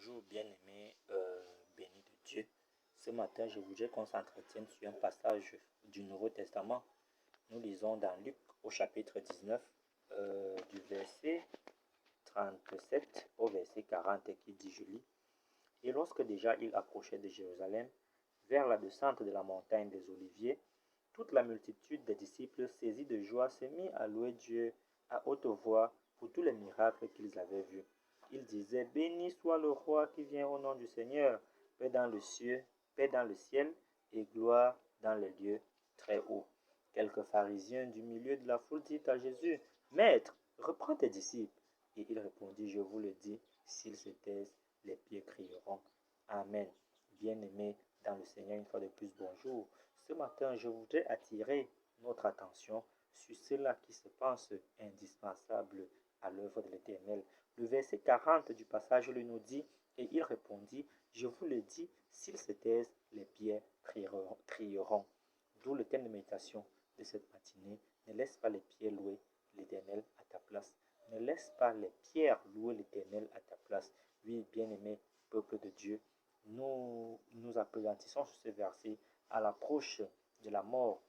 Bonjour bien-aimé, béni de Dieu. Ce matin, je voudrais qu'on s'entretienne sur un passage du Nouveau Testament. Nous lisons dans Luc au chapitre 19, du verset 37 au verset 40 qui dit, je lis, « Et lorsque déjà il approchait de Jérusalem, vers la descente de la montagne des Oliviers, toute la multitude des disciples saisis de joie se mit à louer Dieu à haute voix pour tous les miracles qu'ils avaient vus. Ils disaient, « Béni soit le roi qui vient au nom du Seigneur, paix dans le ciel et gloire dans les lieux très hauts. » Quelques pharisiens du milieu de la foule dirent à Jésus, « Maître, reprends tes disciples. » Et il répondit, « Je vous le dis, s'ils se taisent, les pieds crieront. » Amen. Bien-aimés dans le Seigneur, une fois de plus, bonjour. Ce matin, je voudrais attirer notre attention sur cela qui se pense indispensable à l'œuvre de l'Éternel. Le verset 40 du passage lui nous dit, « Et il répondit, je vous le dis, s'ils se taisent, les pierres crieront. » D'où le thème de méditation de cette matinée. Ne laisse pas les pierres louer l'Éternel à ta place. Ne laisse pas les pierres louer l'Éternel à ta place. Oui, bien-aimé peuple de Dieu, nous appelantissons sur ce verset à l'approche de la mort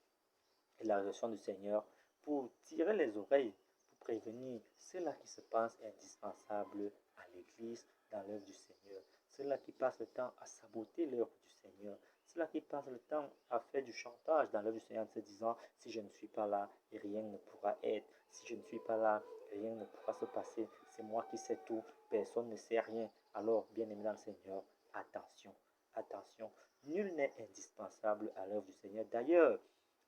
et la résurrection du Seigneur pour tirer les oreilles, pour prévenir ceux-là qui se pensent indispensables à l'Église dans l'œuvre du Seigneur, ceux-là qui passent le temps à saboter l'œuvre du Seigneur, ceux-là qui passent le temps à faire du chantage dans l'œuvre du Seigneur en se disant, si je ne suis pas là, rien ne pourra être, si je ne suis pas là, rien ne pourra se passer, c'est moi qui sais tout, personne ne sait rien. Alors, bien-aimé dans le Seigneur, attention, attention, nul n'est indispensable à l'œuvre du Seigneur. D'ailleurs,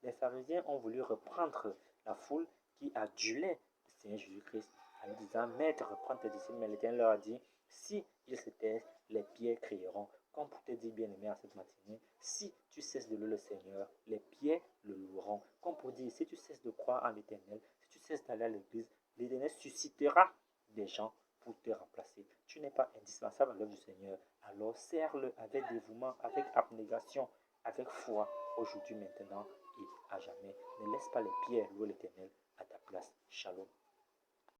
les pharisiens ont voulu reprendre la foule qui adulait le Seigneur Jésus-Christ en lui disant, « Maître, reprends tes disciples. » Mais l'Éternel leur a dit, « Si ils se taisent, les pierres crieront. » Comme pour te dire, bien-aimé, en cette matinée, si tu cesses de louer le Seigneur, les pierres le loueront. Comme pour dire, si tu cesses de croire en l'Éternel, si tu cesses d'aller à l'église, l'Éternel suscitera des gens pour te remplacer. Tu n'es pas indispensable à l'œuvre du Seigneur. Alors sers-le avec dévouement, avec abnégation, avec foi, aujourd'hui, maintenant et à jamais. Ne laisse pas les pierres louer l'Éternel à ta place. Shalom.